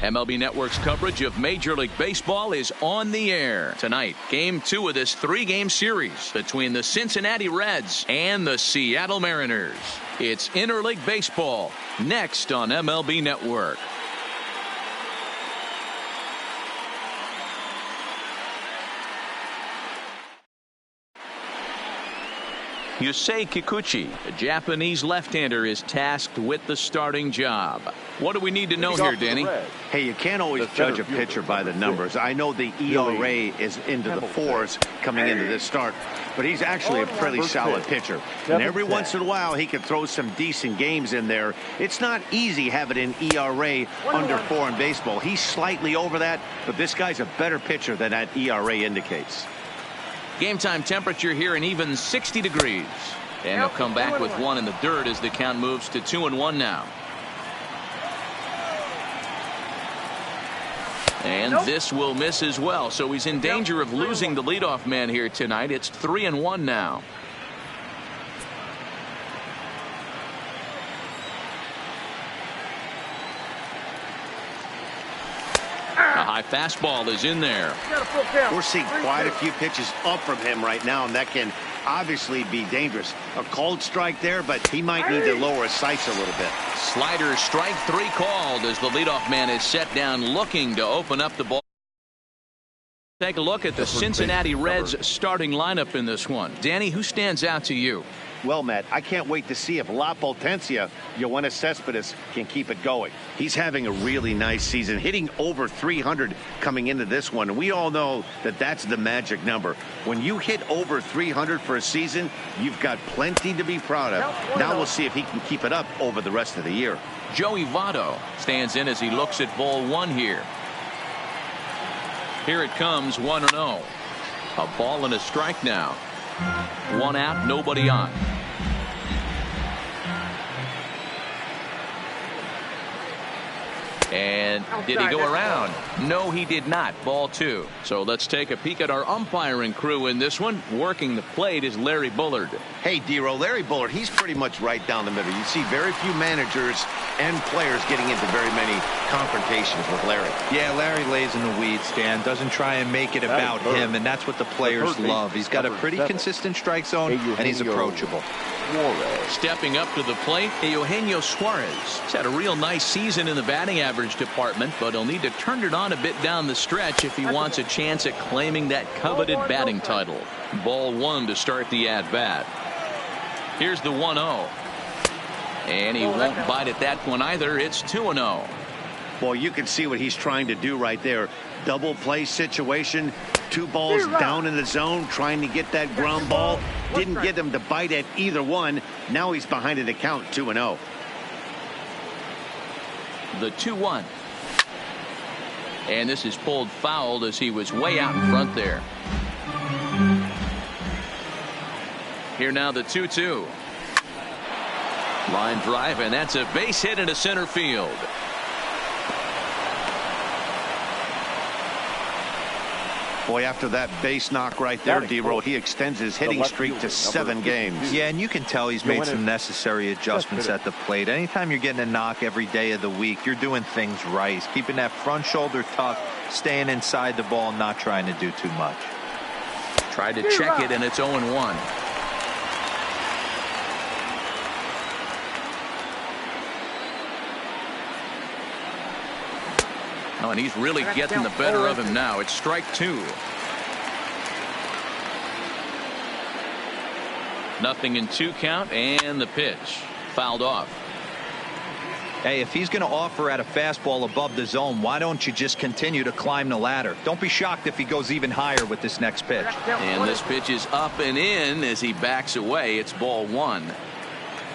MLB Network's coverage of Major League Baseball is on the air. Tonight, Game 2 of this 3-game series between the Cincinnati Reds and the Seattle Mariners. It's Interleague Baseball, next on MLB Network. Yusei Kikuchi, a Japanese left-hander, is tasked with the starting job. What do we need to know here, Danny? Hey, you can't always judge a pitcher by the numbers. I know the ERA is into the 4s coming into this start, but he's actually a pretty solid pitcher. And every once in a while, he can throw some decent games in there. It's not easy having an ERA under 4 in baseball. He's slightly over that, but this guy's a better pitcher than that ERA indicates. Game time temperature here an even 60 degrees. And they'll come back with one in the dirt as the count moves to 2-1 now. And this will miss as well. So he's in danger of losing the leadoff man here tonight. It's 3-1 now. A high fastball is in there. We're seeing quite a few pitches up from him right now, and that can obviously be dangerous. A cold strike there, but he might need to lower his sights a little bit. Slider strike 3 called as the leadoff man is set down looking to open up the ball. Take a look at the Cincinnati Reds starting lineup in this one. Danny, who stands out to you? Well, Matt, I can't wait to see if La Potencia, Yoenis Cespedes, can keep it going. He's having a really nice season, hitting over 300 coming into this one. And we all know that that's the magic number. When you hit over 300 for a season, you've got plenty to be proud of. Now we'll see if he can keep it up over the rest of the year. Joey Votto stands in as he looks at ball 1 here. Here it comes, 1-0. A ball and a strike now. 1 out, nobody on. And did he go around? No, he did not. Ball 2. So let's take a peek at our umpiring crew in this one. Working the plate is Larry Bullard. Hey, D-Row, Larry Bullard, he's pretty much right down the middle. You see very few managers and players getting into very many confrontations with Larry. Yeah, Larry lays in the weeds, Dan. Doesn't try and make it about him, and that's what the players love. He's got a pretty consistent strike zone, and he's approachable. Stepping up to the plate, Eugenio Suarez. He's had a real nice season in the batting average department, but he'll need to turn it on a bit down the stretch if he wants a chance at claiming that coveted batting title. Ball 1 to start the at-bat. Here's the 1-0. And he won't bite at that one either. It's 2-0. Boy, you can see what he's trying to do right there. Double play situation. 2 balls down in the zone, trying to get that ground ball. Didn't get him to bite at either one. Now he's behind in the count, 2-0. The 2-1. And this is pulled foul as he was way out in front there. Here now the 2-2. Line drive, and that's a base hit into center field. Boy, after that base knock right there, D-Row, he extends his hitting streak to 7 games. Yeah, and you can tell he's made some necessary adjustments at the plate. Anytime you're getting a knock every day of the week, you're doing things right. He's keeping that front shoulder tucked, staying inside the ball, not trying to do too much. Tried to check it, and it's 0-1. Oh, and he's really getting the better of him now. It's strike 2. Nothing in 2 count, and the pitch fouled off. Hey, if he's going to offer at a fastball above the zone, why don't you just continue to climb the ladder? Don't be shocked if he goes even higher with this next pitch. And this pitch is up and in as he backs away. It's ball 1.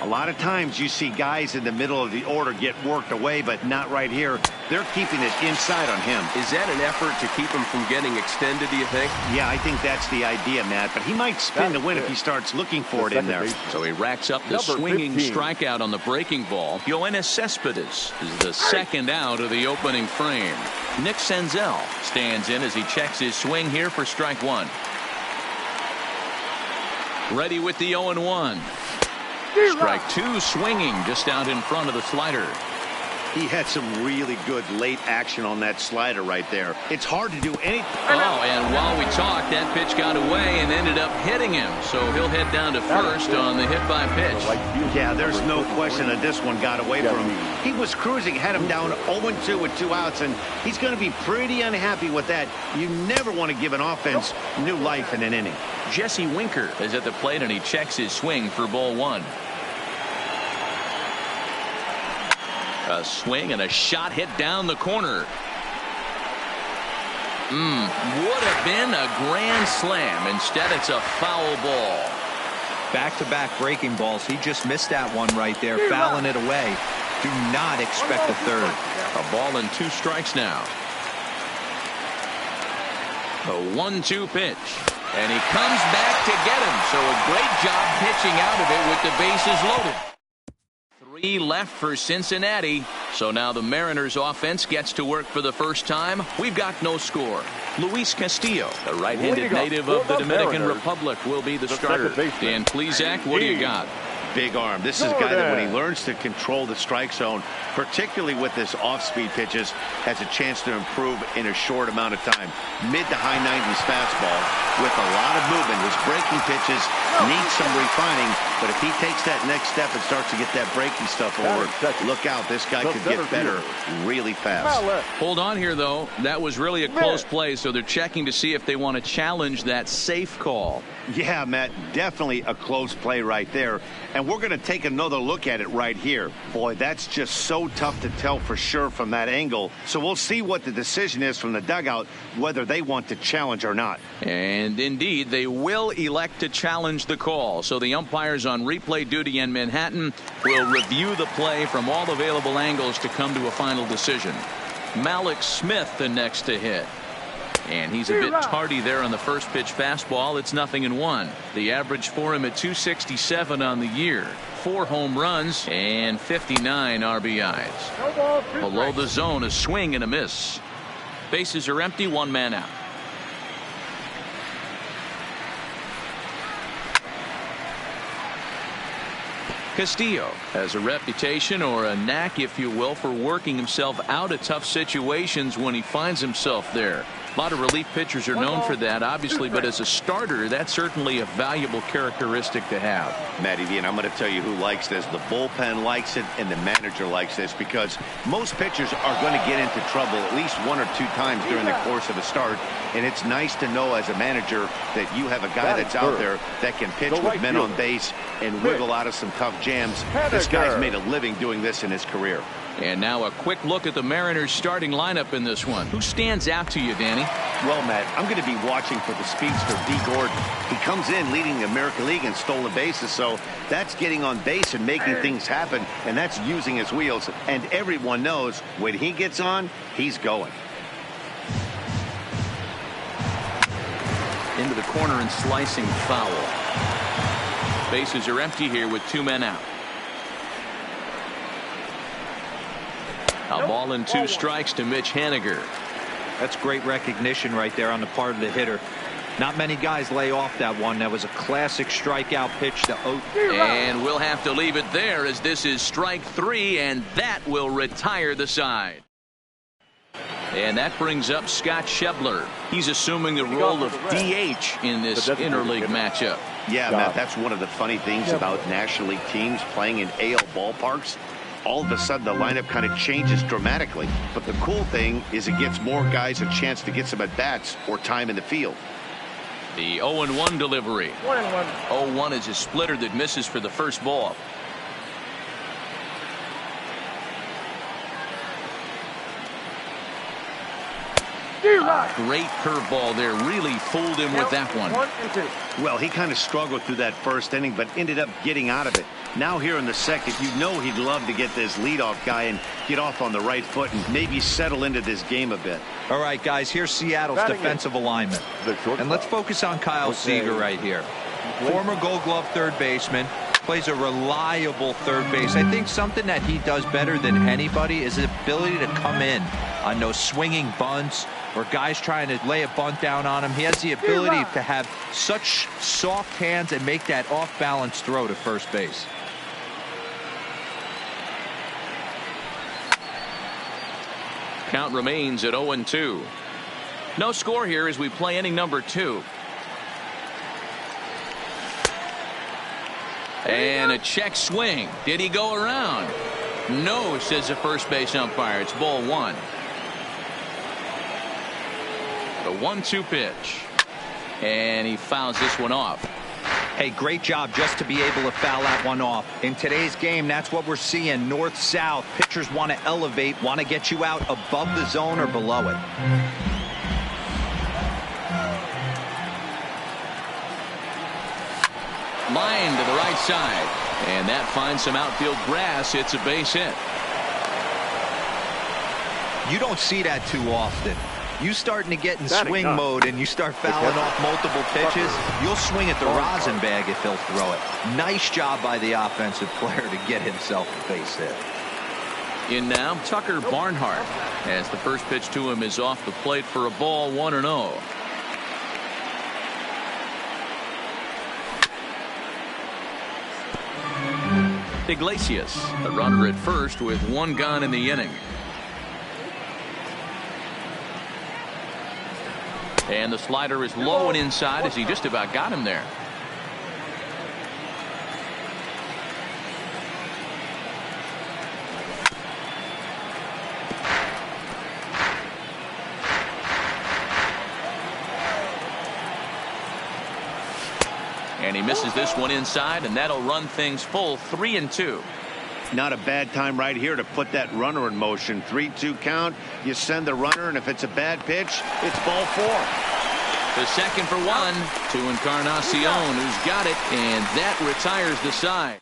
A lot of times you see guys in the middle of the order get worked away, but not right here. They're keeping it inside on him. Is that an effort to keep him from getting extended, do you think? Yeah, I think that's the idea, Matt. But he might spin to win if he starts looking for it in there. So he racks up the swinging strikeout on the breaking ball. Yoenis Cespedes is the second out of the opening frame. Nick Senzel stands in as he checks his swing here for strike 1. Ready with the 0-1. Strike 2 swinging just out in front of the slider. He had some really good late action on that slider right there. It's hard to do anything. Oh, and while we talked, that pitch got away and ended up hitting him. So he'll head down to first on the hit by pitch. Yeah, there's no question that this one got away from him. He was cruising, had him down 0-2 with 2 outs, and he's going to be pretty unhappy with that. You never want to give an offense new life in an inning. Jesse Winker is at the plate, and he checks his swing for ball 1. A swing and a shot hit down the corner. Would have been a grand slam. Instead, it's a foul ball. Back-to-back breaking balls. He just missed that one right there, fouling it away. Do not expect a third. A ball and 2 strikes now. The 1-2 pitch. And he comes back to get him. So a great job pitching out of it with the bases loaded. 3 left for Cincinnati. So now the Mariners offense gets to work for the first time. We've got no score. Luis Castillo, the right-handed native of the Dominican Republic, will be the starter. Dan Plesac, what do you got? Big arm. This is a guy that when he learns to control the strike zone, particularly with this off-speed pitches, has a chance to improve in a short amount of time. Mid to high 90s fastball with a lot of movement. His breaking pitches need some refining, but if he takes that next step and starts to get that breaking stuff over, look out. This guy could get better really fast. Hold on here, though. That was really a close play, so they're checking to see if they want to challenge that safe call. Yeah, Matt, definitely a close play right there. And we're going to take another look at it right here. Boy, that's just so tough to tell for sure from that angle. So we'll see what the decision is from the dugout, whether they want to challenge or not. And indeed, they will elect to challenge the call. So the umpires on replay duty in Manhattan will review the play from all available angles to come to a final decision. Malik Smith the next to hit. And he's a bit tardy there on the first pitch fastball. It's 0-1. The average for him at 267 on the year. 4 home runs and 59 RBIs. Below the zone, a swing and a miss. Bases are empty, 1 man out. Castillo has a reputation, or a knack if you will, for working himself out of tough situations when he finds himself there. A lot of relief pitchers are known for that, obviously, but as a starter, that's certainly a valuable characteristic to have. Matty V, and I'm going to tell you who likes this. The bullpen likes it, and the manager likes this, because most pitchers are going to get into trouble at least 1 or 2 times during the course of a start, and it's nice to know as a manager that you have a guy that's out there that can pitch with men on base and wiggle out of some tough jams. This guy's made a living doing this in his career. And now a quick look at the Mariners starting lineup in this one. Who stands out to you, Danny? Well, Matt, I'm going to be watching for the speedster, D. Gordon. He comes in leading the American League in stolen bases, so that's getting on base and making things happen, and that's using his wheels. And everyone knows when he gets on, he's going. Into the corner and slicing foul. Bases are empty here with 2 men out. A ball and 2 strikes to Mitch Haniger. That's great recognition right there on the part of the hitter. Not many guys lay off that one. That was a classic strikeout pitch to Oak. And we'll have to leave it there, as this is strike 3, and that will retire the side. And that brings up Scott Schebler. He's assuming the role of DH in this interleague matchup. Yeah, Matt, that's one of the funny things about National League teams playing in AL ballparks. All of a sudden, the lineup kind of changes dramatically. But the cool thing is it gives more guys a chance to get some at-bats or time in the field. The 0-1 delivery. 0-1 is a splitter that misses for the first ball. Great curveball there. Really fooled him with that one. Well, he kind of struggled through that first inning, but ended up getting out of it. Now here in the second, you know he'd love to get this leadoff guy and get off on the right foot and maybe settle into this game a bit. All right, guys, here's Seattle's defensive alignment. And let's focus on Kyle Seager right here. Former Gold Glove third baseman. Plays a reliable third base. I think something that he does better than anybody is his ability to come in on those swinging bunts or guys trying to lay a bunt down on him. He has the ability to have such soft hands and make that off-balance throw to first base. Count remains at 0-2. No score here as we play inning number 2. And a check swing. Did he go around? No, says the first base umpire. It's ball 1. The 1-2 pitch. And he fouls this one off. Hey, great job just to be able to foul that one off. In today's game, that's what we're seeing. North-south. Pitchers want to elevate, want to get you out above the zone or below it. Line to the right side. And that finds some outfield grass. It's a base hit. You don't see that too often. You starting to get in swing mode and you start fouling off multiple pitches, you'll swing at the rosin bag if he'll throw it. Nice job by the offensive player to get himself a base hit. In now, Tucker Barnhart, as the first pitch to him is off the plate for a ball, 1-0. Iglesias, the runner at first with 1 gone in the inning. And the slider is low and inside as he just about got him there. And he misses this one inside, and that'll run things full 3-2. Not a bad time right here to put that runner in motion. 3-2 count. You send the runner, and if it's a bad pitch, it's ball 4. The second for 1 to Encarnacion, who's got it, and that retires the side.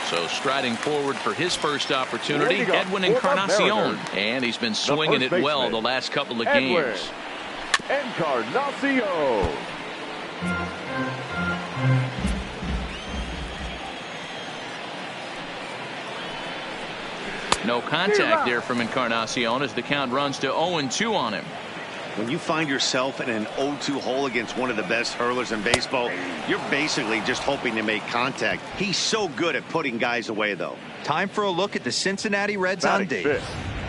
So striding forward for his first opportunity, Edwin Encarnacion, and he's been swinging it well the last couple of games. Encarnacion. No contact there from Encarnacion as the count runs to 0-2 on him. When you find yourself in an 0-2 hole against one of the best hurlers in baseball, you're basically just hoping to make contact. He's so good at putting guys away, though. Time for a look at the Cincinnati Reds on D.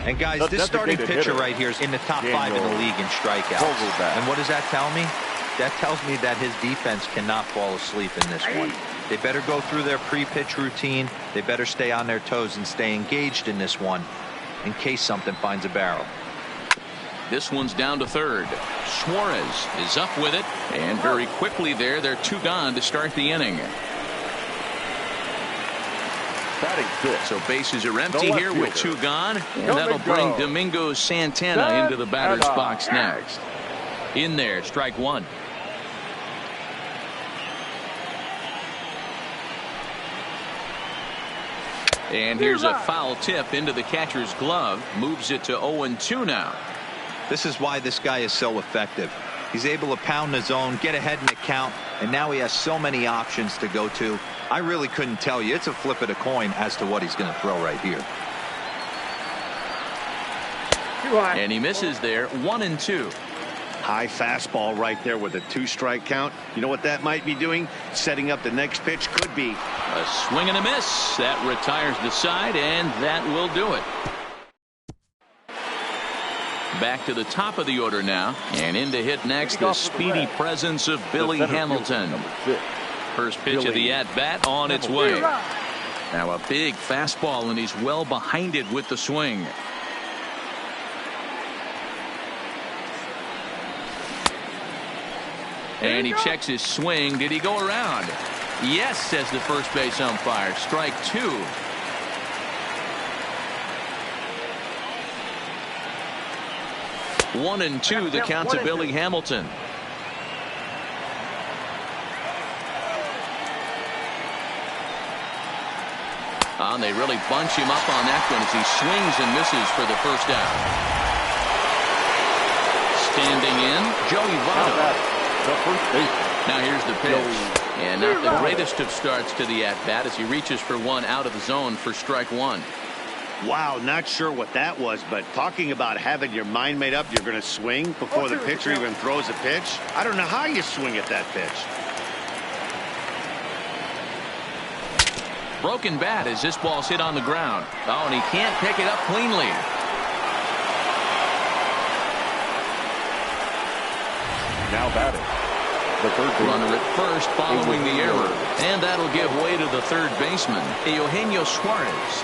And guys, this starting pitcher right here is in the top 5 in the league in strikeouts. And what does that tell me? That tells me that his defense cannot fall asleep in this one. They better go through their pre-pitch routine. They better stay on their toes and stay engaged in this one in case something finds a barrel. This one's down to third. Suarez is up with it, and very quickly there, they're 2 gone to start the inning. So bases are empty here with 2 gone, and that'll bring Domingo Santana into the batter's box next. In there, strike 1. And here's a foul tip into the catcher's glove. Moves it to 0-2 now. This is why this guy is so effective. He's able to pound the zone, get ahead in the count, and now he has so many options to go to. I really couldn't tell you. It's a flip of the coin as to what he's going to throw right here. And he misses there, 1-2. High fastball right there with a 2-strike count. You know what that might be doing? Setting up the next pitch. Could be a swing and a miss. That retires the side, and that will do it. Back to the top of the order now, and in to hit next, the speedy presence of Billy Hamilton. First pitch of the at-bat on its way. Now a big fastball, and he's well behind it with the swing. And he checks his swing. Did he go around? Yes, says the first base umpire. Strike 2. One and two, the count to Billy Hamilton. And they really bunch him up on that one as he swings and misses for the first out. Standing in, Joey Votto. Now here's the pitch. And not the greatest of starts to the at-bat as he reaches for one out of the zone for strike 1. Wow, not sure what that was, but talking about having your mind made up, you're going to swing before the pitcher even throws a pitch. I don't know how you swing at that pitch. Broken bat as this ball's hit on the ground. Oh, and he can't pick it up cleanly. Now batting. The third runner at first following the error. And that'll give way to the third baseman, Eugenio Suarez.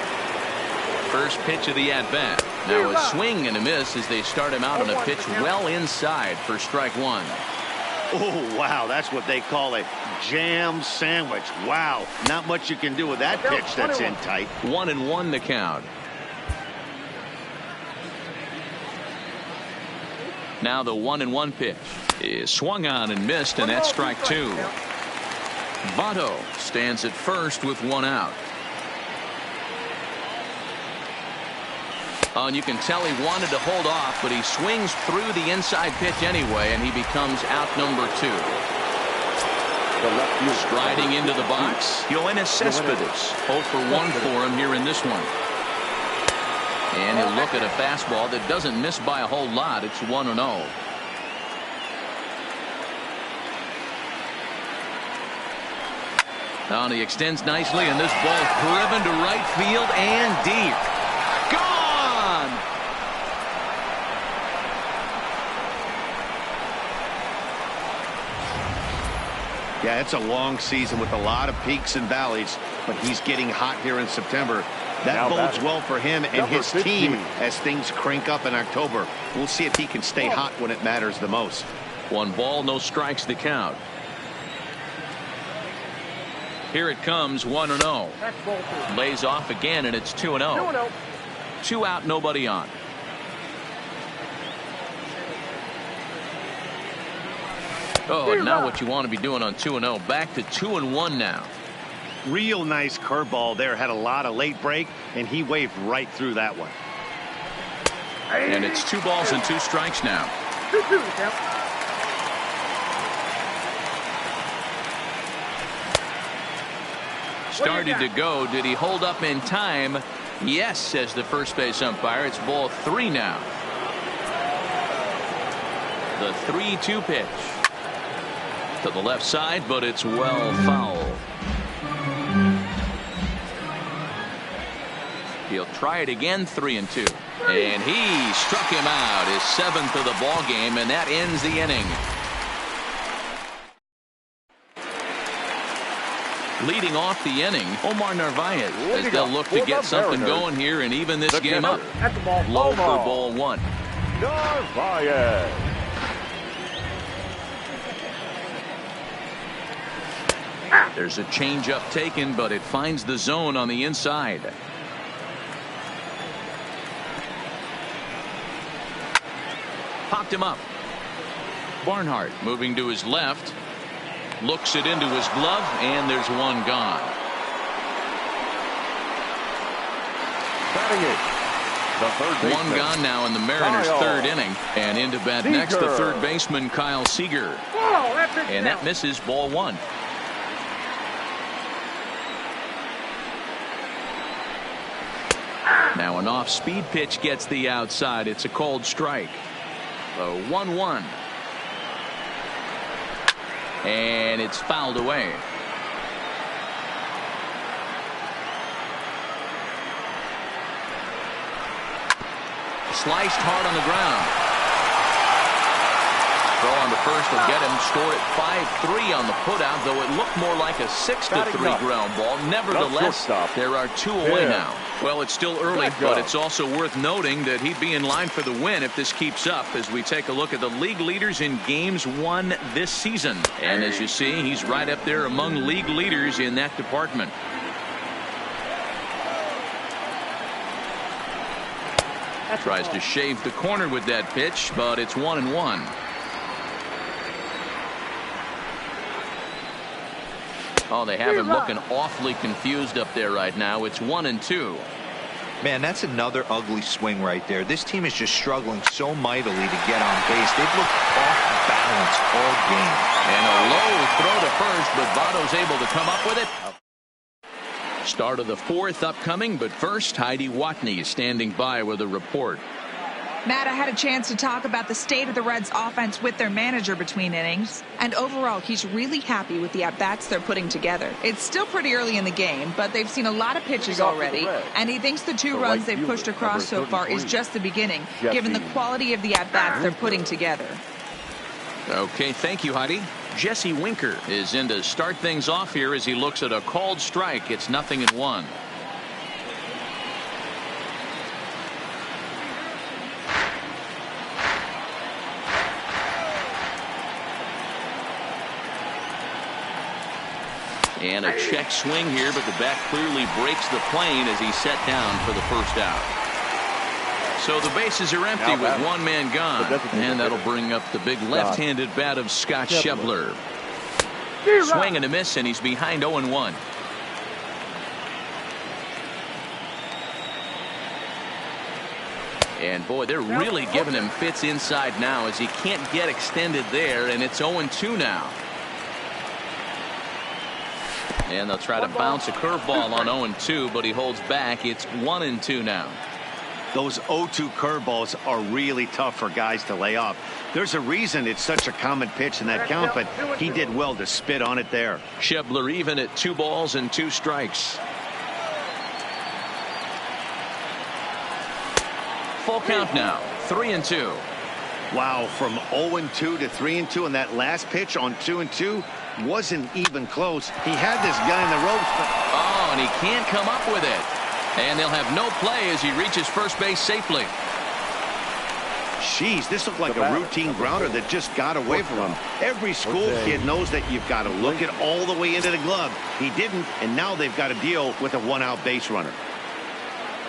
First pitch of the at-bat. Now a swing and a miss as they start him out on a pitch well inside for strike one. Oh, wow, that's what they call a jam sandwich. Wow, not much you can do with that pitch that's in tight. 1-1 the count. Now the 1-1 pitch is swung on and missed, and that's strike two. Votto stands at first with one out. Oh, and you can tell he wanted to hold off, but he swings through the inside pitch anyway, and he becomes out number two. Striding into the box, Yoenis Cespedes. 0 for 1 for him here in this one. And he'll look at a fastball that doesn't miss by a whole lot. It's 1-0. Now he extends nicely, and this ball driven to right field and deep. Gone! Yeah, it's a long season with a lot of peaks and valleys, but he's getting hot here in September. That bodes well for him and his team as things crank up in October. We'll see if he can stay hot when it matters the most. 1 ball, no strikes to count. Here it comes, 1-0. Lays off again, and it's 2-0. 2 out, nobody on. Oh, and now what you want to be doing on 2-0. Back to 2-1 now. Real nice curveball there. Had a lot of late break, and he waved right through that one. And it's 2 balls and 2 strikes now. 2-2 count. Started to go. Did he hold up in time? Yes, says the first base umpire. It's ball 3 now. The 3-2 pitch. To the left side, but it's well foul. He'll try it again, 3-2. And he struck him out, his 7th of the ball game, and that ends the inning. Leading off the inning, Omar Narvaez, as they'll look to get something going here and even this game up. Low for ball 1. Narvaez. There's a changeup taken, but it finds the zone on the inside. Popped him up. Barnhart moving to his left. Looks it into his glove, and there's one gone. Batting it. The third baseman. One gone now in the Mariners' third inning. And into bat next, the third baseman, Kyle Seager. And that misses, ball 1. Now an off-speed pitch gets the outside. It's a cold strike. 1-1. And it's fouled away. Sliced hard on the ground. Throw on to first will get him. Scored at 5-3 on the putout, though it looked more like a 6-3 ground ball. Nevertheless, there are 2 away now. Well, it's still early, but it's also worth noting that he'd be in line for the win if this keeps up as we take a look at the league leaders in games won this season. And as you see, he's right up there among league leaders in that department. Tries to shave the corner with that pitch, but it's 1-1. Oh, they have him looking awfully confused up there right now. It's 1-2. Man, that's another ugly swing right there. This team is just struggling so mightily to get on base. They've looked off balance all game. And a low throw to first, but Votto's able to come up with it. Start of the 4th upcoming, but first, Heidi Watney is standing by with a report. Matt, I had a chance to talk about the state of the Reds offense with their manager between innings. And overall, he's really happy with the at-bats they're putting together. It's still pretty early in the game, but they've seen a lot of pitches already. And he thinks the 2 runs they've pushed across so far is just the beginning, given the quality of the at-bats they're putting together. Okay, thank you, Heidi. Jesse Winker is in to start things off here as he looks at a called strike. It's 0-1. And a check swing here, but the bat clearly breaks the plane as he's set down for the first out. So the bases are empty with one man gone, and that'll bring up the big left-handed bat of Scott Schebler. Swing and a miss, and he's behind 0-1. And boy, they're really giving him fits inside now as he can't get extended there, and it's 0-2 now. And they'll try to bounce a curveball on 0-2, but he holds back. It's 1-2 now. Those 0-2 curveballs are really tough for guys to lay off. There's a reason it's such a common pitch in that count, but he did well to spit on it there. Schebler even at 2 balls and 2 strikes. Full count now, 3-2. Wow, from 0-2 to 3-2, and that last pitch on 2-2 wasn't even close. He had this guy in the ropes. Oh, and he can't come up with it. And they'll have no play as he reaches first base safely. Jeez, this looked like a routine grounder that just got away from him. Every school kid knows that you've got to look it all the way into the glove. He didn't, and now they've got to deal with a 1-out base runner.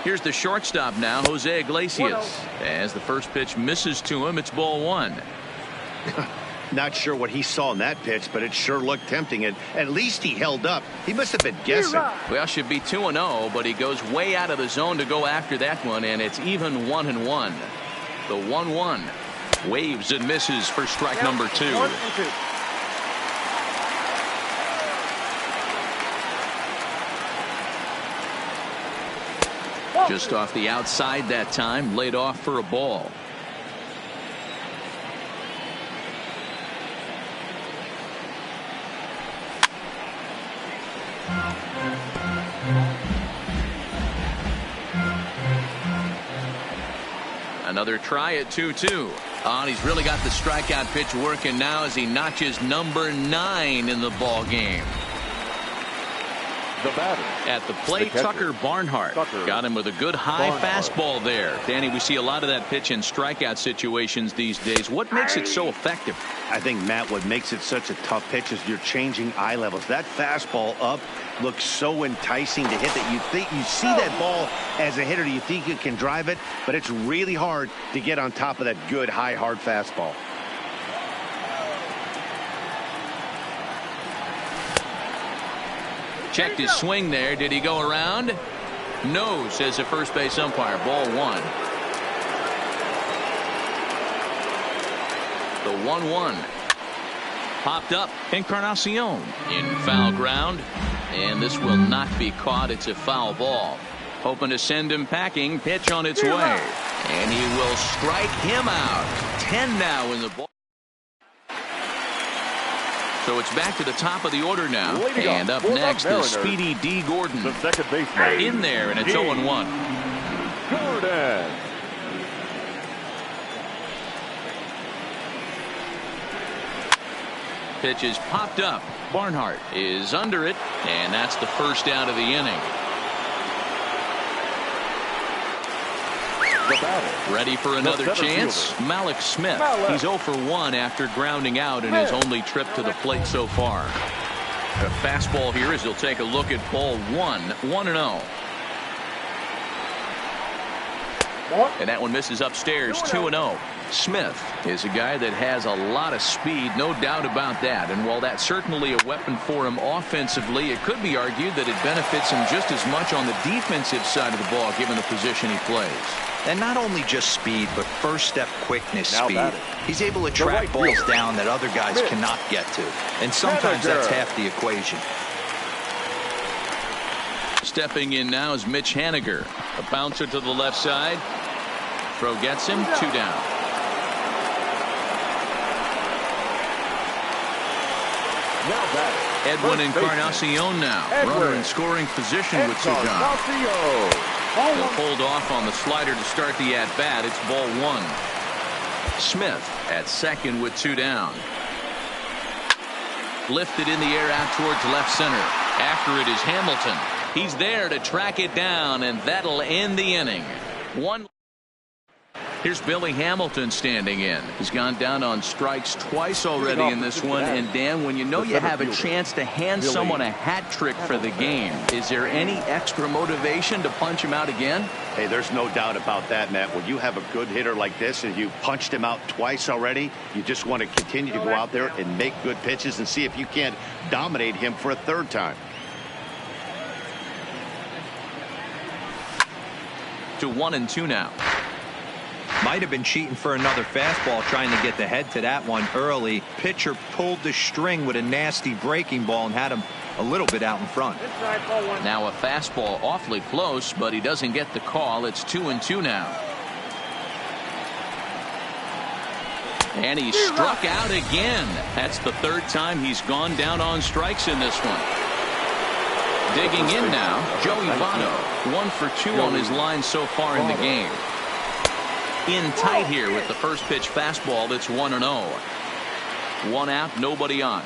Here's the shortstop now, Jose Iglesias. As the first pitch misses to him, it's ball 1. Not sure what he saw in that pitch, but it sure looked tempting. And at least he held up. He must have been guessing. Well, should be 2-0, but he goes way out of the zone to go after that one, and it's even 1-1. The 1-1 waves and misses for strike number 2. Just off the outside that time, laid off for a ball. Another try at 2-2. And he's really got the strikeout pitch working now as he notches number 9 in the ball game. The batter. At the plate, Tucker Barnhart. Got him with a good high fastball there. Danny, we see a lot of that pitch in strikeout situations these days. What makes it so effective? I think, Matt, what makes it such a tough pitch is you're changing eye levels. That fastball up looks so enticing to hit that you see that ball as a hitter. You think you can drive it, but it's really hard to get on top of that good, high, hard fastball. Checked his swing there. Did he go around? No, says the first base umpire. Ball 1. The 1-1. Popped up. Encarnacion in foul ground. And this will not be caught. It's a foul ball. Hoping to send him packing. Pitch on its way. And he will strike him out. 10 now in the ball. So it's back to the top of the order now. And up next is Speedy D. Gordon. The second baseman. In there, and it's 0-1. Gordon. Pitch is popped up. Barnhart is under it, and that's the first out of the inning. Ready for another chance. Malik Smith. He's 0 for 1 after grounding out in his only trip to the plate so far. The fastball here as he'll take a look at ball 1. 1-0. And that one misses upstairs. 2-0. Smith is a guy that has a lot of speed, no doubt about that. And while that's certainly a weapon for him offensively, it could be argued that it benefits him just as much on the defensive side of the ball given the position he plays. And not only just speed, but first step quickness speed. He's able to track balls down that other guys cannot get to. And sometimes that's half the equation. Stepping in now is Mitch Haniger. A bouncer to the left side. Throw gets him. 2 down. Edwin Encarnacion now. Runner in scoring position with 2 gone. He'll hold off on the slider to start the at-bat. It's ball 1. Smith at second with 2 down. Lifted in the air out towards left center. After it is Hamilton. He's there to track it down, and that'll end the inning. Here's Billy Hamilton standing in. He's gone down on strikes twice already in this one. And Dan, when you know you have a chance to hand someone a hat trick for the game, is there any extra motivation to punch him out again? Hey, there's no doubt about that, Matt. When you have a good hitter like this and you punched him out twice already, you just want to continue to go out there and make good pitches and see if you can't dominate him for a third time. To 1-2 now. Might have been cheating for another fastball, trying to get the head to that one early. Pitcher pulled the string with a nasty breaking ball and had him a little bit out in front. Now a fastball awfully close, but he doesn't get the call. It's 2-2 now. And he struck out again. That's the third time he's gone down on strikes in this one. Digging in now, Joey Votto. 1 for 2 on his line so far in the game. In tight here with the first pitch fastball. That's 1-0. 1 out, nobody on.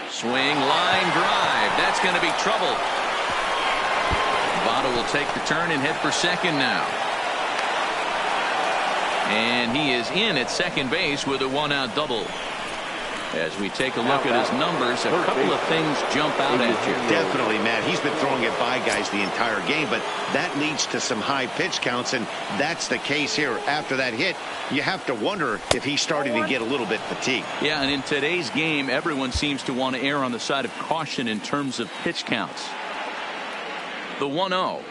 Swing, line drive. That's going to be trouble. Votto will take the turn and head for second now. And he is in at second base with a 1-out double. As we take a look at his numbers, a couple of things jump out at you. Definitely, Matt. He's been throwing it by guys the entire game, but that leads to some high pitch counts, and that's the case here. After that hit, you have to wonder if he's starting to get a little bit fatigued. Yeah, and in today's game, everyone seems to want to err on the side of caution in terms of pitch counts. The 1-0.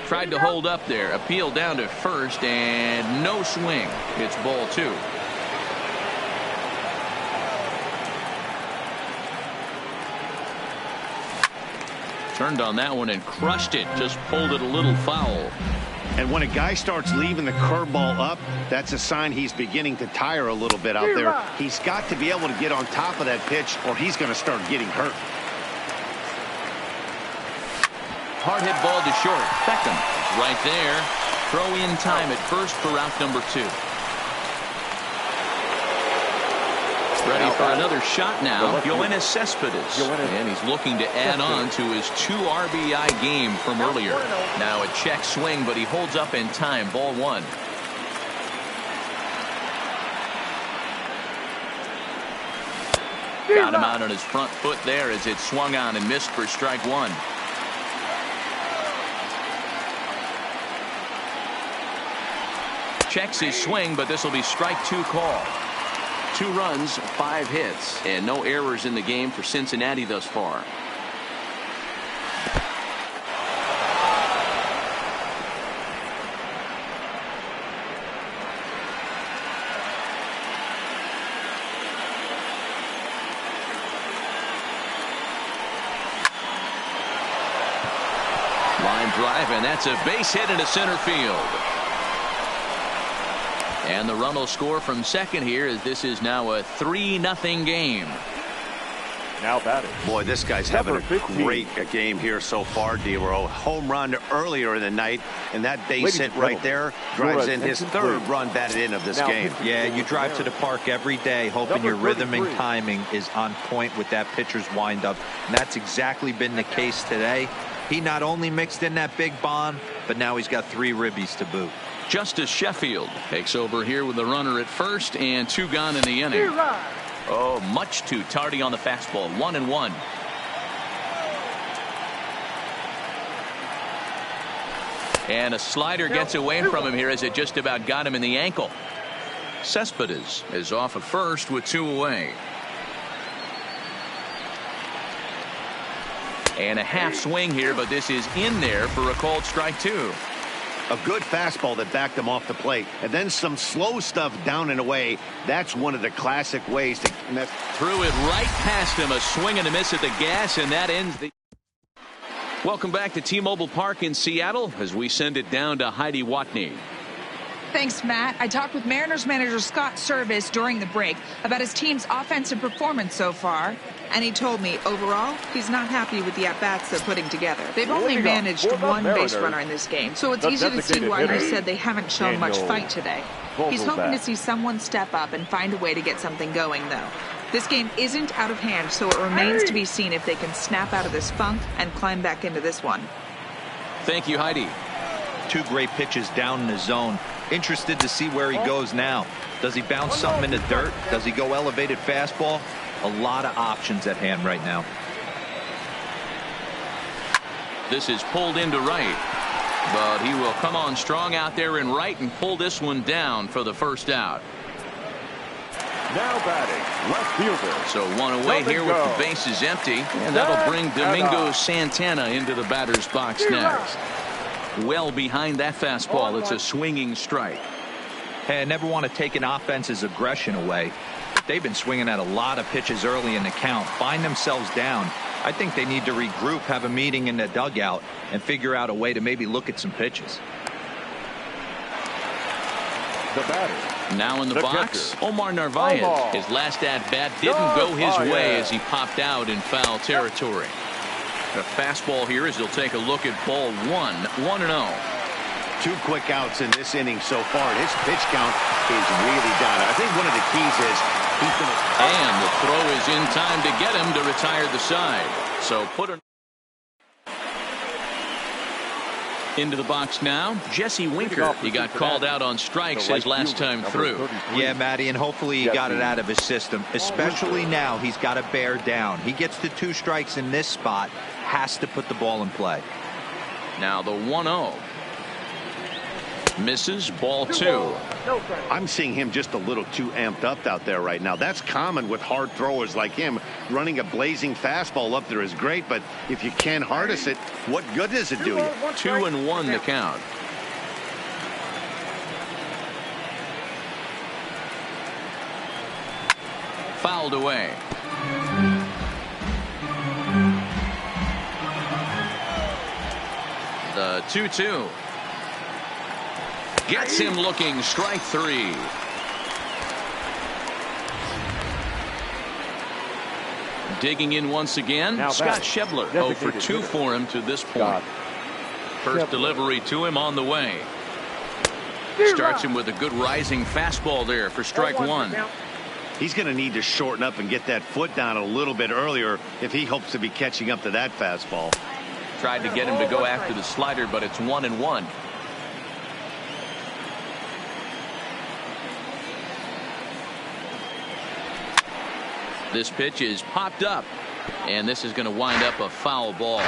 Tried to hold up there. Appeal down to first, and no swing. It's ball 2. Turned on that one and crushed it. Just pulled it a little foul. And when a guy starts leaving the curveball up, that's a sign he's beginning to tire a little bit out there. He's got to be able to get on top of that pitch, or he's going to start getting hurt. Hard hit ball to short. Beckham right there. Throw in time at first for out number 2. Ready for another shot now. Yoenis Cespedes. And he's looking to add on to his 2 RBI game from earlier. Now a check swing, but he holds up in time. Ball 1. Got him out on his front foot there as it swung on and missed for strike 1. Checks his swing, but this will be strike 2 call. 2 runs, 5 hits, and no errors in the game for Cincinnati thus far. Line drive, and that's a base hit into center field. And the run will score from second here, as this is now a 3-0 game. Now batting. Boy, this guy's having a great game here so far, D-Row. Home run earlier in the night, and that base hit right there drives in his 3rd run batted in of this game. Yeah, you drive to the park every day hoping your rhythm and timing is on point with that pitcher's windup, and that's exactly been the case today. He not only mixed in that big bomb, but now he's got 3 ribbies to boot. Justice Sheffield takes over here with the runner at first and 2 gone in the inning. Oh, much too tardy on the fastball. 1-1. And a slider gets away from him here as it just about got him in the ankle. Cespedes is off at first with 2 away. And a half swing here, but this is in there for a called strike 2. A good fastball that backed him off the plate, and then some slow stuff down and away. That's one of the classic ways to threw it right past him. A swing and a miss at the gas, and that ends the. Welcome back to T-Mobile Park in Seattle as we send it down to Heidi Watney. Thanks, Matt. I talked with Mariners manager Scott Service during the break about his team's offensive performance so far. And he told me, overall, he's not happy with the at-bats they're putting together. They've only managed one base runner in this game, so it's easy to see why he said they haven't shown much fight today. He's hoping to see someone step up and find a way to get something going, though. This game isn't out of hand, so it remains to be seen if they can snap out of this funk and climb back into this one. Thank you, Heidi. 2 great pitches down in the zone. Interested to see where he goes now. Does he bounce something in the dirt? Does he go elevated fastball? A lot of options at hand right now. This is pulled into right, but he will come on strong out there in right and pull this one down for the first out. Now batting, left fielder. So one away here with the bases empty, and that'll bring Domingo Santana into the batter's box next. Well behind that fastball. It's a swinging strike. Hey, I never want to take an offense's aggression away. They've been swinging at a lot of pitches early in the count. Find themselves down. I think they need to regroup, have a meeting in the dugout, and figure out a way to maybe look at some pitches. The batter. Now in the box, Omar Narvaez. His last at-bat didn't go his way as he popped out in foul territory. The fastball here as he'll take a look at ball 1, 1-0. 2 quick outs in this inning so far. His pitch count is really down. I think one of the keys is he's going to... And the throw is in time to get him to retire the side. So put it into the box now. Jesse Winker. He got called out on strikes his last time through. Yeah, Matty, and hopefully he got it out of his system. Especially now, he's got to bear down. He gets the 2 strikes in this spot. Has to put the ball in play. Now the 1-0. Misses, ball 2. I'm seeing him just a little too amped up out there right now. That's common with hard throwers like him. Running a blazing fastball up there is great, but if you can't harness it, what good does it do you? 2-1 the count. Fouled away. The 2-2. Gets him looking, strike 3. Digging in once again, now Scott Schebler. 0 for 2 for him to this point. First delivery to him on the way. Starts him with a good rising fastball there for strike 1. He's going to need to shorten up and get that foot down a little bit earlier if he hopes to be catching up to that fastball. Tried to get him to go after the slider, but it's 1-1. This pitch is popped up, and this is going to wind up a foul ball.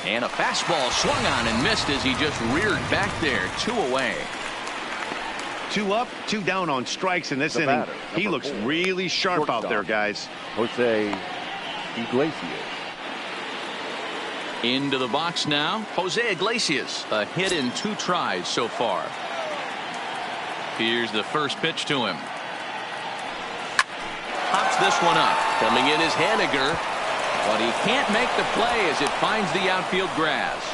And a fastball swung on and missed as he just reared back there. 2 away. 2 up, 2 down on strikes in this inning. He looks really sharp out there, guys. Jose Iglesias. Into the box now, Jose Iglesias. A hit in 2 tries so far. Here's the first pitch to him. Pops this one up. Coming in is Haniger, but he can't make the play as it finds the outfield grass.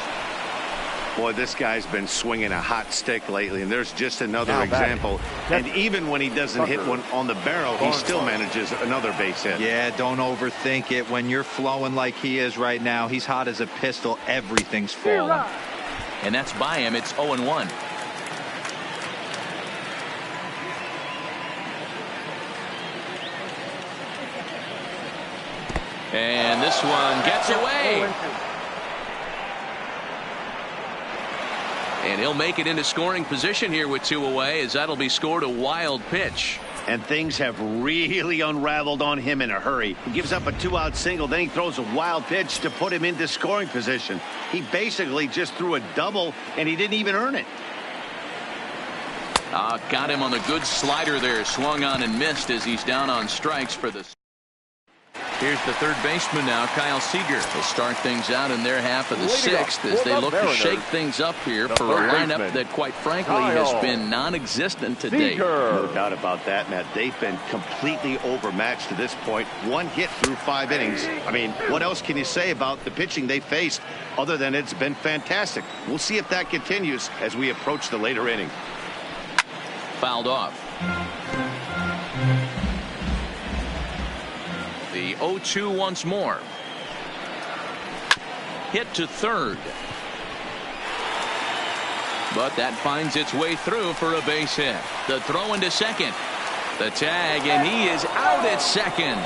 Boy, this guy's been swinging a hot stick lately, and there's just another example. And even when he doesn't hit one on the barrel, he still manages another base hit. Yeah, don't overthink it. When you're flowing like he is right now, he's hot as a pistol. Everything's falling. And that's by him. It's 0-1. And this one gets away. And he'll make it into scoring position here with 2 away, as that'll be scored a wild pitch. And things have really unraveled on him in a hurry. He gives up a 2-out single, then he throws a wild pitch to put him into scoring position. He basically just threw a double, and he didn't even earn it. Got him on the good slider there. Swung on and missed as he's down on strikes for the Here's the third baseman now, Kyle Seager. They'll start things out in their half of the sixth as they look to shake things up here for a lineup that, quite frankly, has been non-existent to date. No doubt about that, Matt. They've been completely overmatched to this point. One hit through 5 innings. I mean, what else can you say about the pitching they faced other than it's been fantastic? We'll see if that continues as we approach the later inning. Fouled off. The 0-2 once more. Hit to third. But that finds its way through for a base hit. The throw into second. The tag, and he is out at second.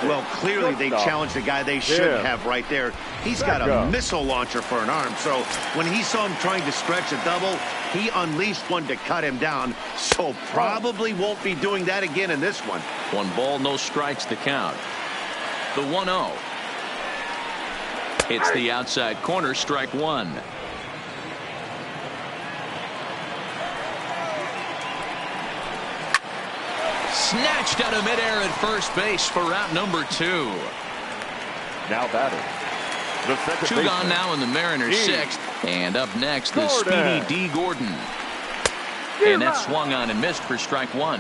Well, clearly they challenged the guy they shouldn't have right there. He's got a missile launcher for an arm. So when he saw him trying to stretch a double, he unleashed one to cut him down. So probably won't be doing that again in this one. 1 ball, no strikes to count. The 1-0. Hits the outside corner, strike 1. Snatched out of midair at first base for out number 2. Now batting. The second 2 gone now in the Mariners' 6th. And up next, the speedy D. Gordon. And that swung on and missed for strike 1.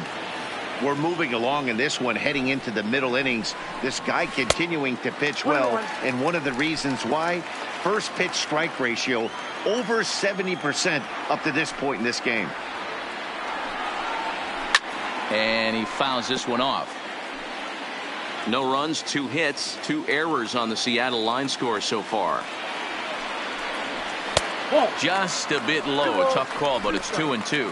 We're moving along in this one, heading into the middle innings. This guy continuing to pitch well, and one of the reasons why, first pitch strike ratio over 70% up to this point in this game. And he fouls this one off. No runs, 2 hits, 2 errors on the Seattle line score so far. Just a bit low. A tough call, but it's 2-2.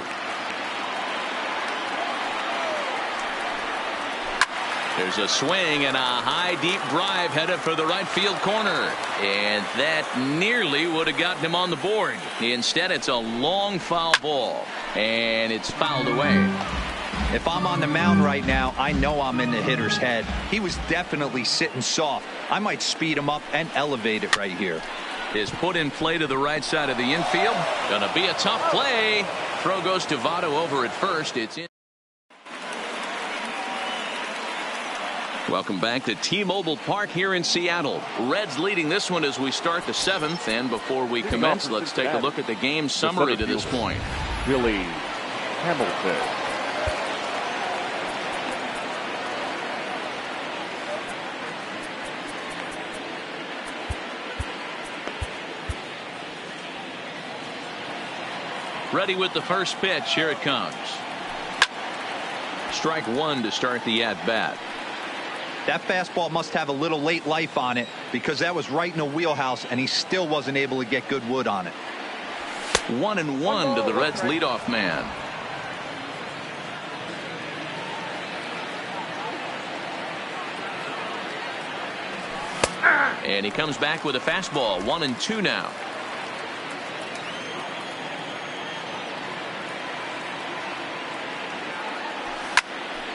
There's a swing and a high deep drive headed for the right field corner, and that nearly would have gotten him on the board. Instead, it's a long foul ball, and it's fouled away. If I'm on the mound right now, I know I'm in the hitter's head. He was definitely sitting soft. I might speed him up and elevate it right here. Is put in play to the right side of the infield. Gonna be a tough play. Throw goes to Votto over at first. It's in. Welcome back to T-Mobile Park here in Seattle. Reds leading this one as we start the 7th. And before we commence, let's take a look at the game summary to this point. Billy Hamilton. Ready with the first pitch. Here it comes. Strike 1 to start the at-bat. That fastball must have a little late life on it because that was right in the wheelhouse and he still wasn't able to get good wood on it. 1-1 to the Reds leadoff man. And he comes back with a fastball. 1-2 now.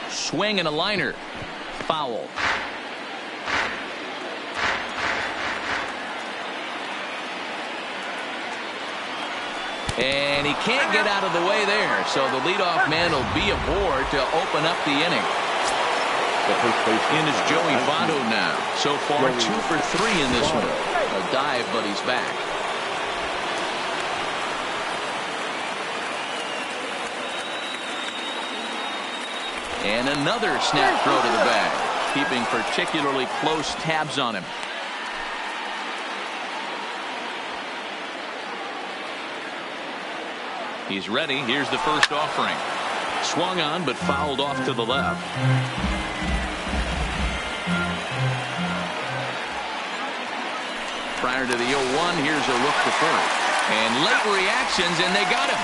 Swing and a liner. Foul. And he can't get out of the way there, so the leadoff man will be aboard to open up the inning. In is Joey Votto now. So far 2 for 3 in this one. A dive, but he's back. And another snap throw to the bag, keeping particularly close tabs on him. He's ready. Here's the first offering. Swung on, but fouled off to the left. Prior to the 0-1, here's a look to first. And late reactions, and they got him.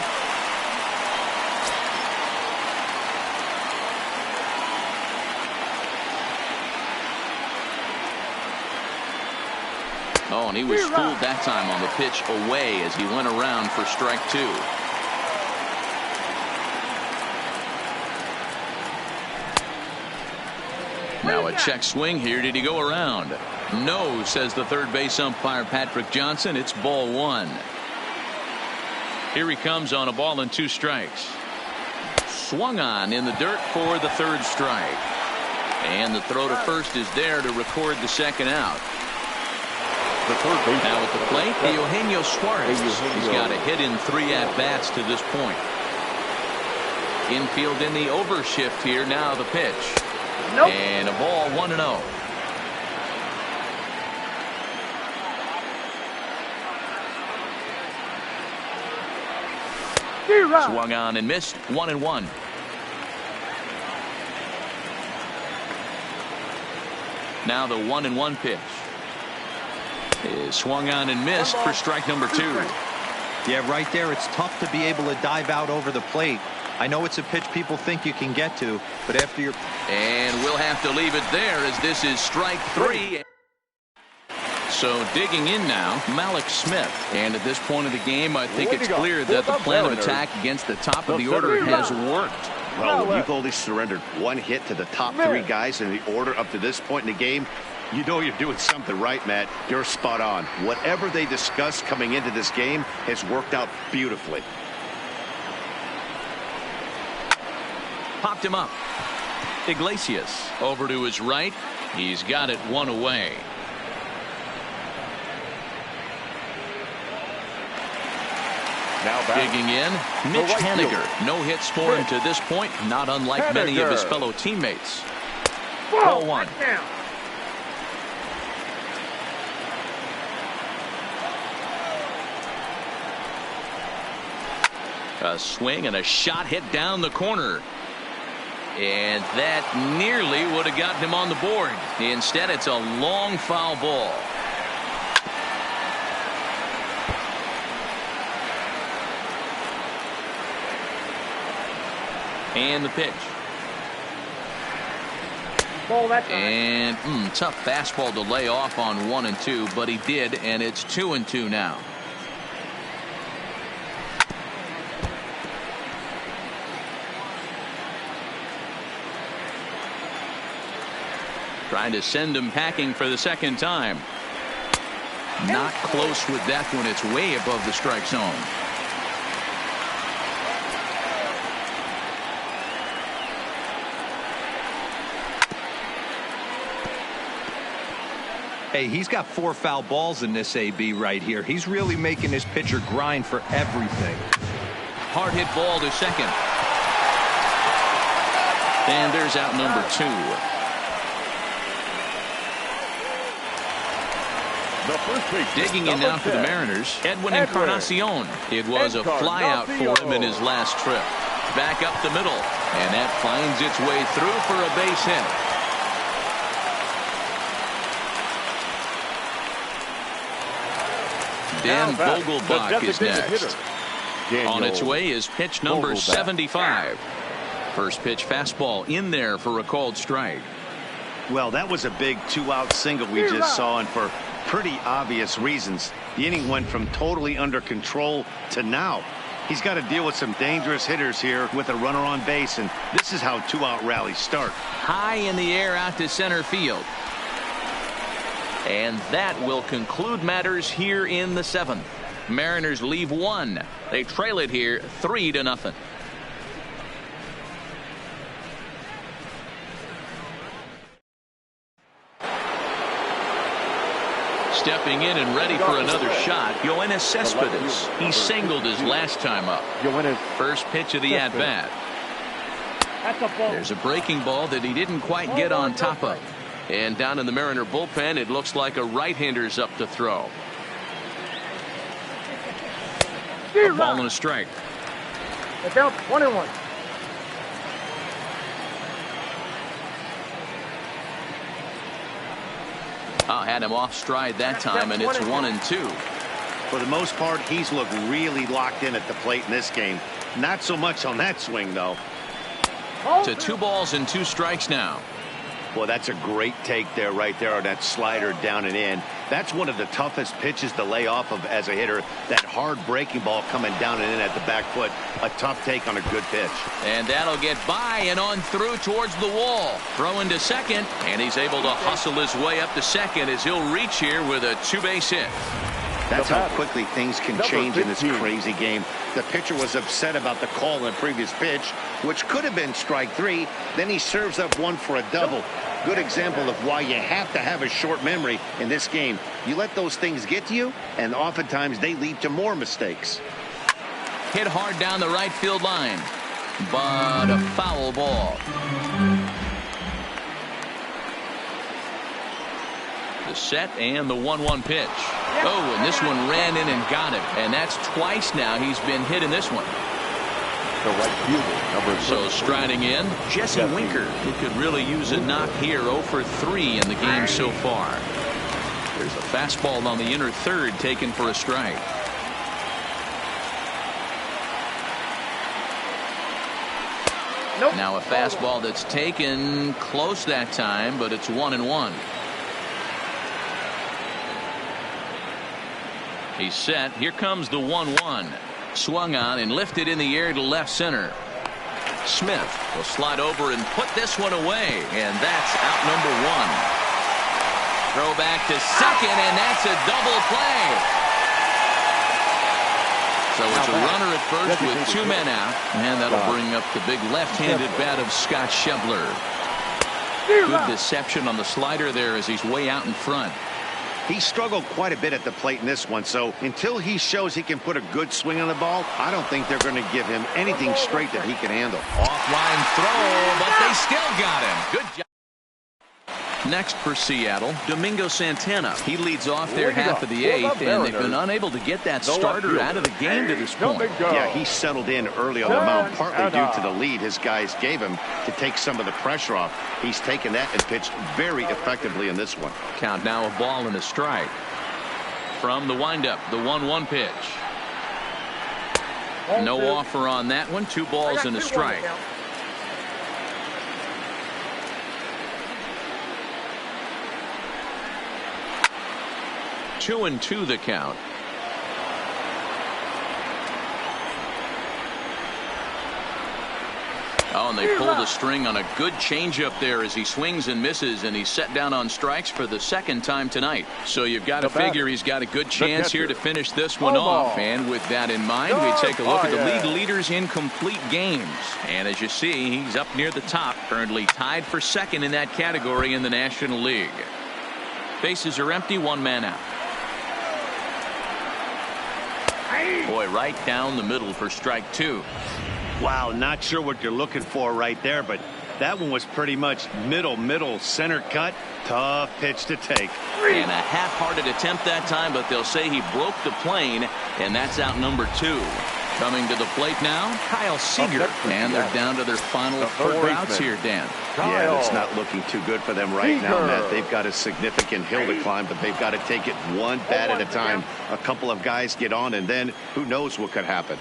Oh, and he was fooled that time on the pitch away as he went around for strike 2. Now a check swing here. Did he go around? No, says the third base umpire Patrick Johnson. It's ball 1. Here he comes on a ball and 2 strikes. Swung on in the dirt for the 3rd strike. And the throw to first is there to record the second out. The third base. Now at the plate, Eugenio Suarez. He's got a hit in 3 at-bats to this point. Infield in the overshift here. Now the pitch. Nope. And a ball 1-0. Swung on and missed. 1-1. Now the 1-1 pitch is swung on and missed for strike number 2. Yeah, right there. It's tough to be able to dive out over the plate. I know it's a pitch people think you can get to, but after you're... And we'll have to leave it there as this is strike 3. So digging in now, Malik Smith. And at this point of the game, I think it's clear that the plan of attack against the top of the order has worked. Well, when you've only surrendered 1 hit to the top 3 guys in the order up to this point in the game, you know you're doing something right, Matt. You're spot on. Whatever they discussed coming into this game has worked out beautifully. Popped him up. Iglesias over to his right. He's got it 1 away. Now back. Digging in, Mitch Haniger. No hits for him to this point, not unlike many of his fellow teammates. Ball 1. A swing and a shot hit down the corner. And that nearly would have gotten him on the board. Instead, it's a long foul ball. And the pitch. And tough fastball to lay off on 1 and 2, but he did, and it's 2 and 2 now. Trying to send him packing for the second time. Not close with that one. It's way above the strike zone. Hey, he's got 4 foul balls in this AB right here. He's really making his pitcher grind for everything. Hard hit ball to second. And there's out number 2. Digging in now for the Mariners, Edwin Encarnacion. It was a flyout for him in his last trip. Back up the middle, and that finds its way through for a base hit. Dan Vogelbach is next. On its way is pitch number 75. First pitch fastball in there for a called strike. Well, that was a big 2-out single we just saw, and for pretty obvious reasons. The inning went from totally under control to now. He's got to deal with some dangerous hitters here with a runner on base, and this is how 2-out rallies start. High in the air out to center field. And that will conclude matters here in the 7th. Mariners leave 1. They trail it here 3-0. Stepping in and ready for another shot, Yoenis Cespedes. He singled his last time up. First pitch of the at-bat. There's a breaking ball that he didn't quite get on top of. And down in the Mariner bullpen, it looks like a right-hander's up to throw. A ball and a strike. Down 1-1. Had him off stride that time, and it's 1-2. For the most part, he's looked really locked in at the plate in this game. Not so much on that swing, though. To 2 balls and 2 strikes now. Well, that's a great take there, right there, on that slider down and in. That's one of the toughest pitches to lay off of as a hitter. That hard breaking ball coming down and in at the back foot. A tough take on a good pitch. And that'll get by and on through towards the wall. Throw into second, and he's able to hustle his way up to second as he'll reach here with a 2-base hit. That's how quickly things can change in this crazy game. The pitcher was upset about the call in the previous pitch, which could have been strike 3. Then he serves up one for a double. Good example of why you have to have a short memory in this game. You let those things get to you, and oftentimes they lead to more mistakes. Hit hard down the right field line, but a foul ball. The set and the 1-1 pitch. Oh, and this one ran in and got it. And that's twice now he's been hit in this one. The right fielder, number 6. So striding in, Jesse Winker, who could really use a knock here. 0 for 3 in the game so far. There's a fastball on the inner third taken for a strike. Now a fastball that's taken close that time, but it's 1-1. He's set. Here comes the 1-1. Swung on and lifted in the air to left center. Smith will slide over and put this one away, and that's out number 1. Throw back to second, and that's a double play. So it's a runner at first with 2 men out, and that'll bring up the big left-handed bat of Scott Schebler. Good deception on the slider there as he's way out in front. He struggled quite a bit at the plate in this one, so until he shows he can put a good swing on the ball, I don't think they're going to give him anything straight that he can handle. Offline throw, but they still got him. Good job. Next for Seattle, Domingo Santana. He leads off their half of the 8th, and they've been unable to get that starter out of the game to this point. Yeah, he settled in early on the mound, partly due to the lead his guys gave him to take some of the pressure off. He's taken that and pitched very effectively in this one. Count now, a ball and a strike. From the windup, the 1-1 pitch. No offer on that one. 2 balls and a strike. 2-2 the count. Oh, and they pull the string on a good changeup there as he swings and misses, and he's set down on strikes for the 2nd time tonight. So you've got to figure he's got a good chance here to finish this one off. And with that in mind, we take a look at the league leaders in complete games. And as you see, he's up near the top, currently tied for 2nd in that category in the National League. Bases are empty, 1 man out. Boy, right down the middle for strike 2. Wow, not sure what you're looking for right there, but that one was pretty much middle center cut. Tough pitch to take. And a half-hearted attempt that time, but they'll say he broke the plane, and that's out number 2. Coming to the plate now, Kyle Seager. And they're down to their final 4 outs here, Dan. Yeah, it's not looking too good for them right now, Matt. They've got a significant hill to climb, but they've got to take it one bat at a time. A couple of guys get on, and then who knows what could happen.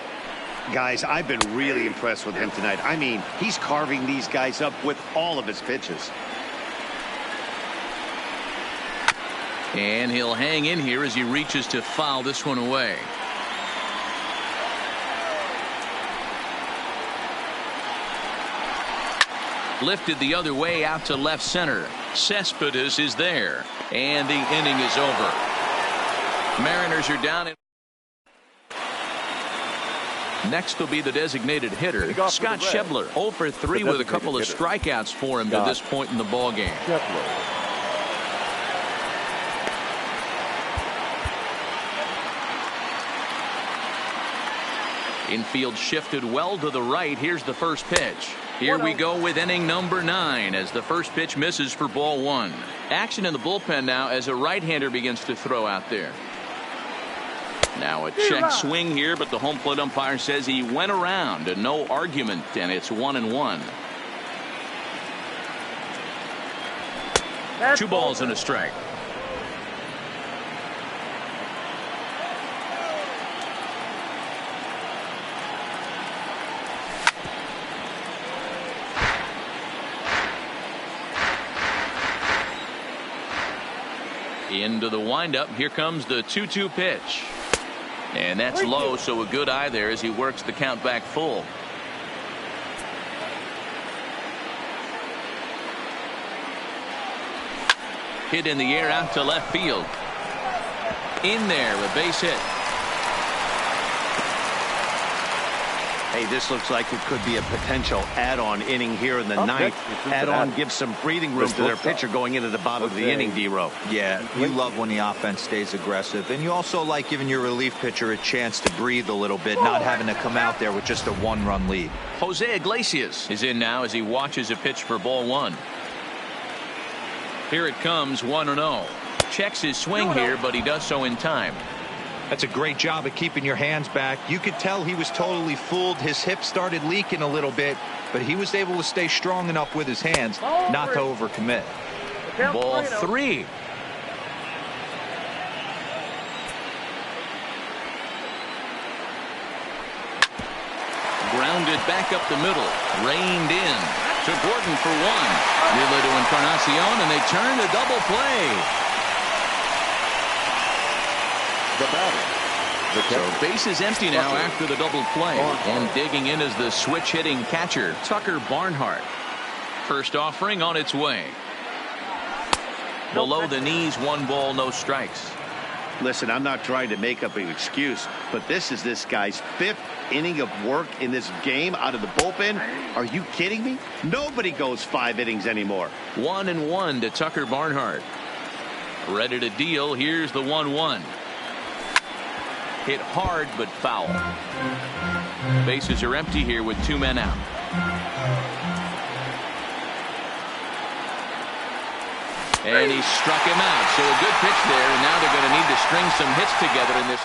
Guys, I've been really impressed with him tonight. I mean, he's carving these guys up with all of his pitches. And he'll hang in here as he reaches to foul this one away. Lifted the other way out to left center. Cespedes is there, and the inning is over. Mariners are down. Next will be the designated hitter, Scott Schebler. 0 for 3 with a couple of strikeouts for him to this point in the ball game. Infield shifted well to the right. Here's the first pitch. Here we go with inning number 9 as the first pitch misses for ball 1. Action in the bullpen now as a right-hander begins to throw out there. Now a check swing here, but the home plate umpire says he went around and no argument, and it's 1-1. 2 balls and a strike. Into the windup. Here comes the 2-2 pitch. And that's low, so a good eye there as he works the count back full. Hit in the air out to left field. In there, a base hit. Hey, this looks like it could be a potential add-on inning here in the ninth. Add-on gives some breathing room to their pitcher going into the bottom of the inning, D-Row. Yeah, you love when the offense stays aggressive. And you also like giving your relief pitcher a chance to breathe a little bit, not having to come out there with just a one-run lead. Jose Iglesias is in now as he watches a pitch for ball one. Here it comes, 1-0. Checks his swing here, but he does so in time. That's a great job of keeping your hands back. You could tell he was totally fooled. His hip started leaking a little bit, but he was able to stay strong enough with his hands not to overcommit. Ball three. Grounded back up the middle. Reined in to Gordon for one. Nearly to Encarnacion, and they turn to double play. The batter. So base is empty now after the double play. And digging in is the switch hitting catcher, Tucker Barnhart. First offering on its way. Below the knees, 1 ball, no strikes. Listen, I'm not trying to make up an excuse, but this is this guy's 5th inning of work in this game out of the bullpen. Are you kidding me? Nobody goes 5 innings anymore. 1-1 to Tucker Barnhart. Ready to deal. Here's the 1-1. Hit hard but foul. Bases are empty here with 2 men out. And he struck him out. So a good pitch there, and now they're going to need to string some hits together in this.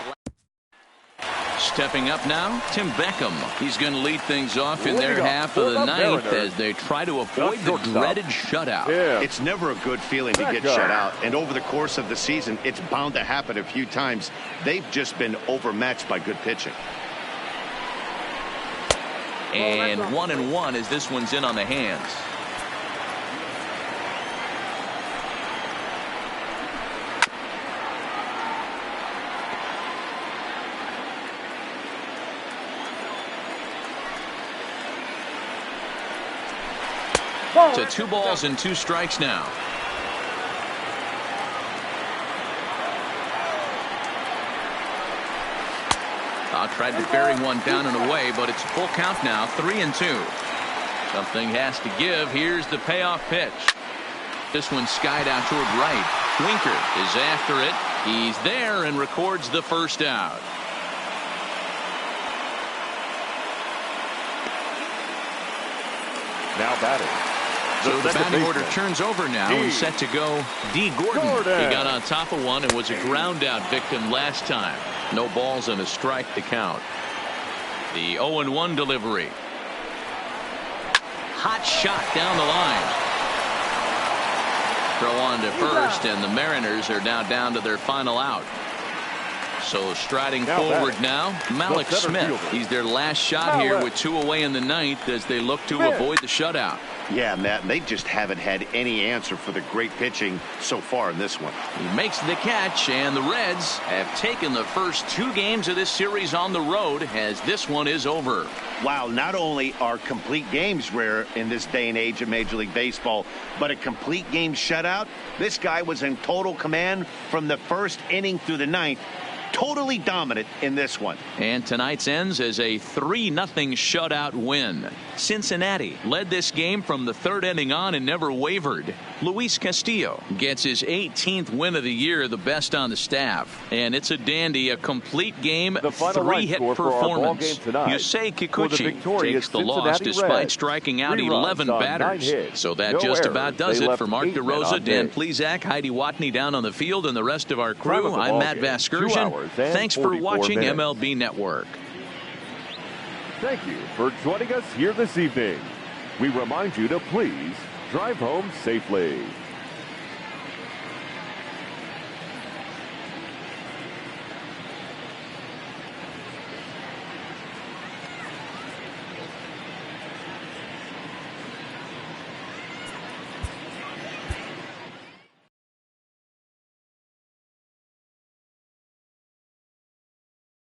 Stepping up now, Tim Beckham. He's going to lead things off in their half of the ninth as they try to avoid the dreaded shutout. Yeah. It's never a good feeling to get shut out, and over the course of the season, it's bound to happen a few times. They've just been overmatched by good pitching. And 1-1 as this one's in on the hands. To 2 balls and 2 strikes now. Tried to bury one down and away, but it's full count now, 3-2. Something has to give. Here's the payoff pitch. This one skied out toward right. Winker is after it. He's there and records the first out. Now batting. So the batting order turns over now and set to go D. Gordon. He got on top of one and was a ground out victim last time. No balls and a strike to count. The 0-1 delivery. Hot shot down the line. Throw on to first, and the Mariners are now down to their final out. So striding forward now, Malik Smith. He's their last shot here with 2 away in the ninth as they look to avoid the shutout. Yeah, Matt, they just haven't had any answer for the great pitching so far in this one. He makes the catch, and the Reds have taken the first 2 games of this series on the road as this one is over. Wow, not only are complete games rare in this day and age of Major League Baseball, but a complete game shutout. This guy was in total command from the first inning through the ninth. Totally dominant in this one. And tonight's ends as a 3-0 shutout win. Cincinnati led this game from the 3rd inning on and never wavered. Luis Castillo gets his 18th win of the year, the best on the staff. And it's a dandy, a complete game, 3-hit performance. Yusei Kikuchi takes the loss despite striking out 11 batters. So that just about does it for Mark DeRosa, Dan Plesac, Heidi Watney down on the field, and the rest of our crew. I'm Matt Vasgersian. Thanks for watching MLB Network. Thank you for joining us here this evening. We remind you to please drive home safely.